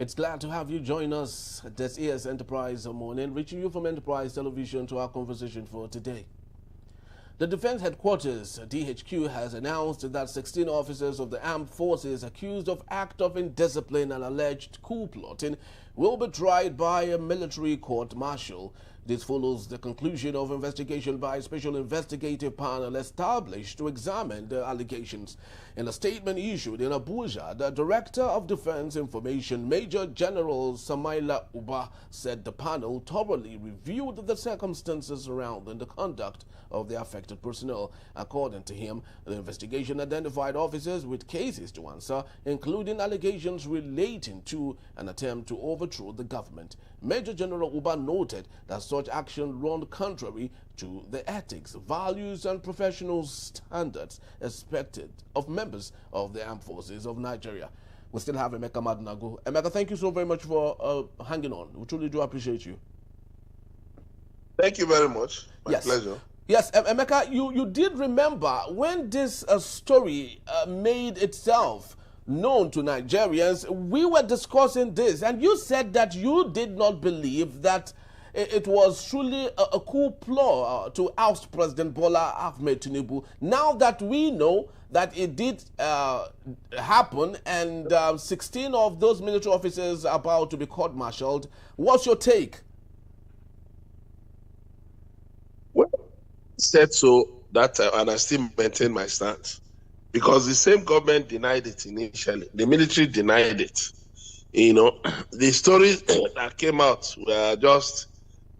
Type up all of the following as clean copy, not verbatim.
It's glad to have you join us. This is Enterprise Morning, reaching you from Enterprise Television to our conversation for today. The Defense Headquarters, DHQ, has announced that 16 officers of the armed forces accused of act of indiscipline and alleged coup plotting will be tried by a military court-martial. This follows the conclusion of investigation by a Special Investigative Panel established to examine the allegations. In a statement issued in Abuja, the Director of Defense Information, Major General Samaila Uba, said the panel thoroughly reviewed the circumstances surrounding the conduct of the affected personnel. According to him, the investigation identified officers with cases to answer, including allegations relating to an attempt to overthrow the government. Major General Uba noted that such action run contrary to the ethics, values, and professional standards expected of members of the armed forces of Nigeria. We still have Emeka Madnago. Emeka, thank you so very much for hanging on. We truly do appreciate you. Thank you very much. My pleasure. Yes, Emeka, you did remember when this story made itself known to Nigerians, we were discussing this, and you said that you did not believe that it was truly a coup plot to oust President Bola Ahmed Tinubu. Now that we know that it did happen, and 16 of those military officers are about to be court-martialed, what's your take? Well, said so that and I still maintain my stance, because the same government denied it initially. The military denied it. You know, the stories that came out were just,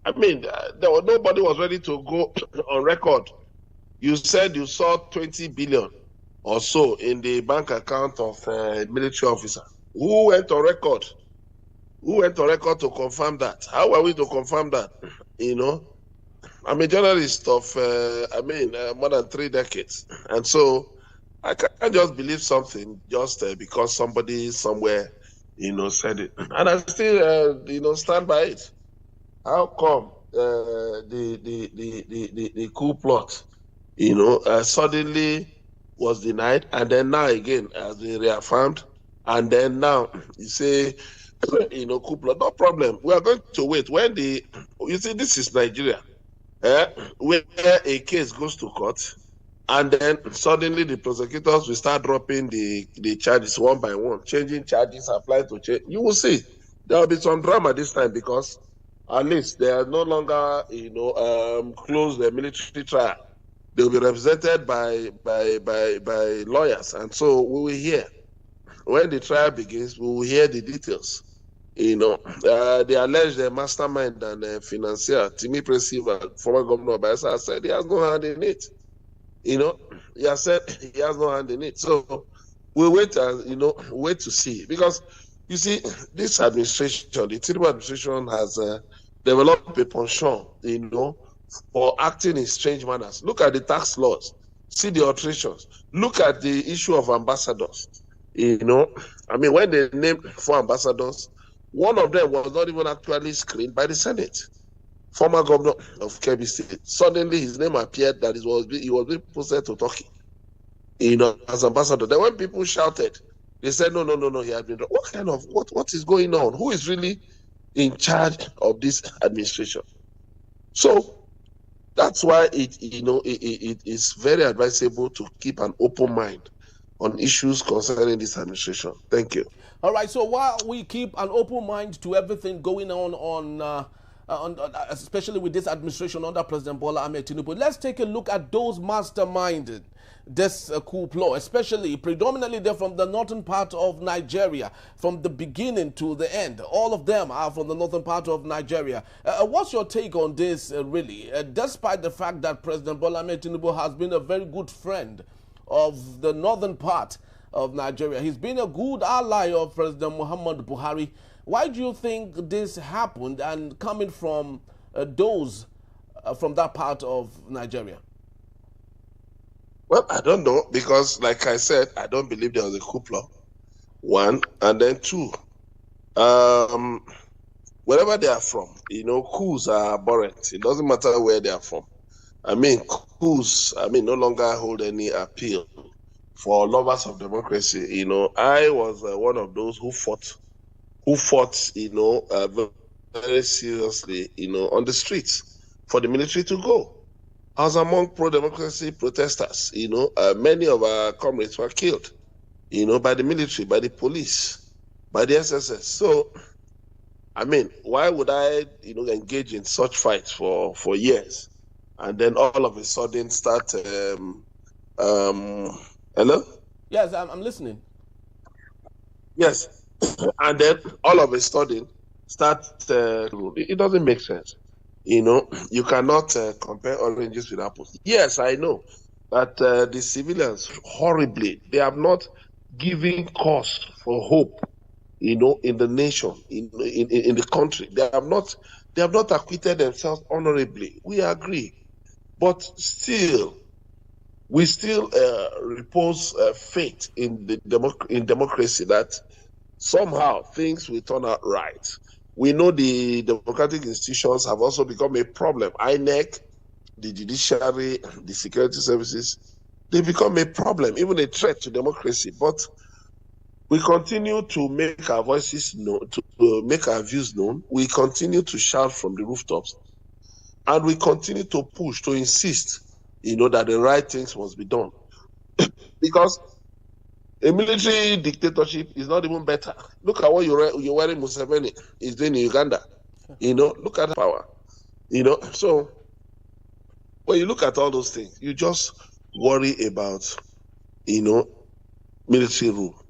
nobody was ready to go on record. You said you saw 20 billion or so in the bank account of a military officer. Who went on record? Who went on record to confirm that? How are we to confirm that? You know, I'm a journalist of, more than 3 decades. And so I can't just believe something just because somebody somewhere, said it. And I still, stand by it. How come the coup plot, suddenly was denied, and then now again has been reaffirmed, and then now you say, coup plot? No problem. We are going to wait when you see, this is Nigeria, where a case goes to court, and then suddenly the prosecutors will start dropping the charges one by one, changing charges, applying to change. You will see there will be some drama this time, because at least they are no longer, close the military trial. They will be represented by lawyers, and so we will hear when the trial begins. We will hear the details. They allege the mastermind and financier, Timi Presiva, former governor of Bayelsa, said he has no hand in it. He has said he has no hand in it. So we'll wait and wait to see, because you see, this administration, the Tinubu administration, has developed a penchant, for acting in strange manners. Look at the tax laws. See the alterations. Look at the issue of ambassadors. When they named 4 ambassadors, one of them was not even actually screened by the Senate. Former governor of Kebbi State. Suddenly his name appeared that he was being posted to Turkey, as ambassador. Then when people shouted, they said, no, he had been. What is going on? Who is really in charge of this administration? So that's why it is very advisable to keep an open mind on issues concerning this administration. Thank you. All right. So while we keep an open mind to everything going on especially with this administration under President Bola Ahmed Tinubu, let's take a look at those masterminded this coup plot, especially predominantly they're from the northern part of Nigeria, from the beginning to the end. All of them are from the northern part of Nigeria. What's your take on this, really? Despite the fact that President Bola Ahmed Tinubu has been a very good friend of the northern part of Nigeria, he's been a good ally of President Muhammad Buhari. Why do you think this happened, and coming from those from that part of Nigeria? Well, I don't know, because like I said, I don't believe there was a coup plot. 1, and then 2, wherever they are from, coups are abhorrent. It doesn't matter where they are from. Coups, no longer hold any appeal for lovers of democracy. I was one of those who fought who fought, very seriously, on the streets for the military to go. I was among pro-democracy protesters. Many of our comrades were killed, by the military, by the police, by the SSS. So, I mean, why would I, engage in such fights for years, and then all of a sudden start? Hello? Yes, I'm listening. Yes, and then all of a sudden start. It doesn't make sense. You cannot compare oranges with apples. Yes, I know that the civilians horribly, they have not given cause for hope, in the nation, in the country. They have not acquitted themselves honorably. We agree, but still, we still repose faith in democracy that somehow things will turn out right. We know the democratic institutions have also become a problem. INEC, the judiciary, the security services, they become a problem, even a threat to democracy. But we continue to make our voices known, to make our views known. We continue to shout from the rooftops, and we continue to push, to insist, that the right things must be done. Because a military dictatorship is not even better. Look at what Yoweri Museveni is doing in Uganda. Look at power. So when you look at all those things, you just worry about, military rule.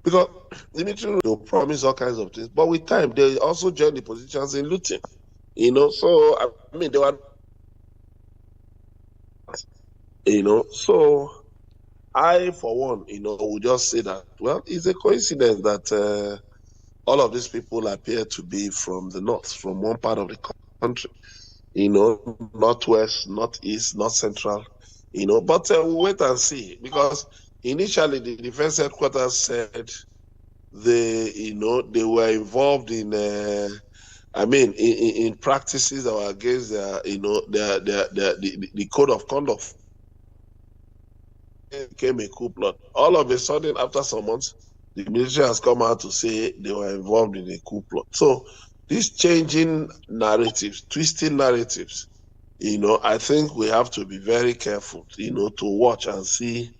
Because the military rule, they'll promise all kinds of things, but with time, they also join the politicians in looting. So, I mean, they were, so I, for one, would just say that, well, it's a coincidence that all of these people appear to be from the north, from one part of the country, northwest, northeast, north central, but we'll wait and see, because initially the defense headquarters said they were involved in, in practices that were against the code of conduct. It became a coup plot. All of a sudden, after some months, the military has come out to say they were involved in a coup plot. So these changing narratives, twisting narratives, I think we have to be very careful, to watch and see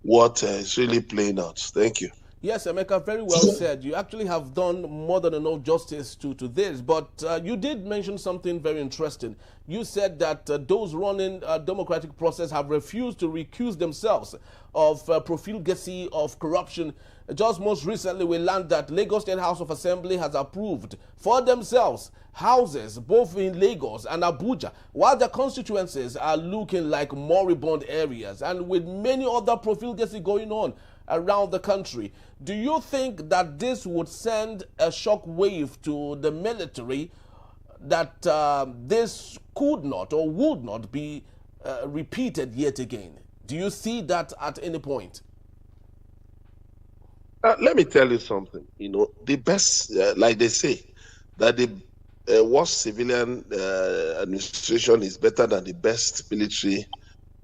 what is really playing out. Thank you. Yes, Emeka, very well said. You actually have done more than enough justice to this, but you did mention something very interesting. You said that those running a democratic process have refused to recuse themselves of profligacy, of corruption. Just most recently, we learned that Lagos State House of Assembly has approved for themselves houses both in Lagos and Abuja, while the constituencies are looking like moribund areas, and with many other profligacy going on around the country. Do you think that this would send a shock wave to the military, that this could not or would not be repeated yet again? Do you see that at any point? Let me tell you something. The best, like they say, that the worst civilian administration is better than the best military,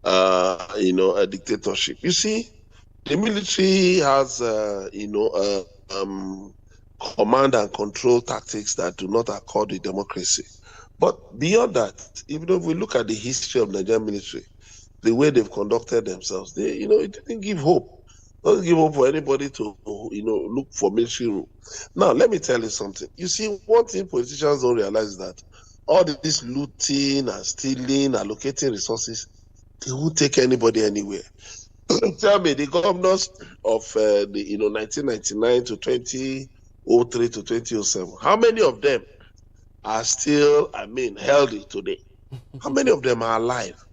a dictatorship. You see, the military has, command and control tactics that do not accord with democracy. But beyond that, even if we look at the history of the Nigerian military, the way they've conducted themselves, it didn't give hope. It doesn't give hope for anybody to, look for military rule. Now, let me tell you something. You see, one thing politicians don't realize is that all this looting and stealing, allocating resources, they won't take anybody anywhere. Tell me, the governors of 1999 to 2003 to 2007, how many of them are still, healthy today? How many of them are alive?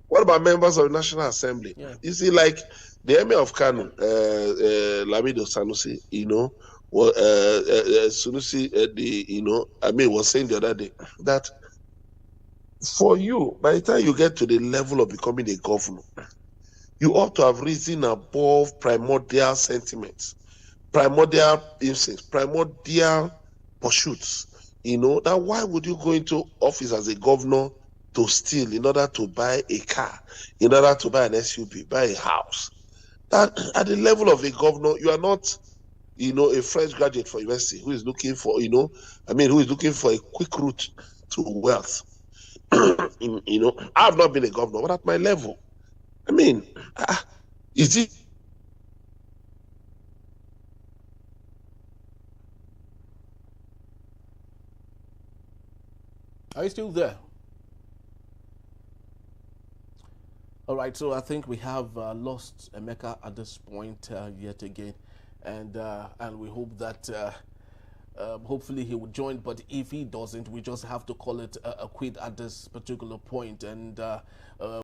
What about members of the National Assembly? Yeah. You see, like the Emir of Kano, Lamido Sanusi, Sanusi, was saying the other day that for you, by the time you get to the level of becoming a governor, you ought to have risen above primordial sentiments, primordial instincts, primordial pursuits. That why would you go into office as a governor to steal in order to buy a car, in order to buy an SUV, buy a house? That at the level of a governor, you are not a fresh graduate for university who is looking for, who is looking for a quick route to wealth. I've not been a governor, but at my level, is it? Are you still there? All right, so I think we have lost Emeka at this point yet again, and we hope that hopefully he would join. But if he doesn't, we just have to call it a quit at this particular point. And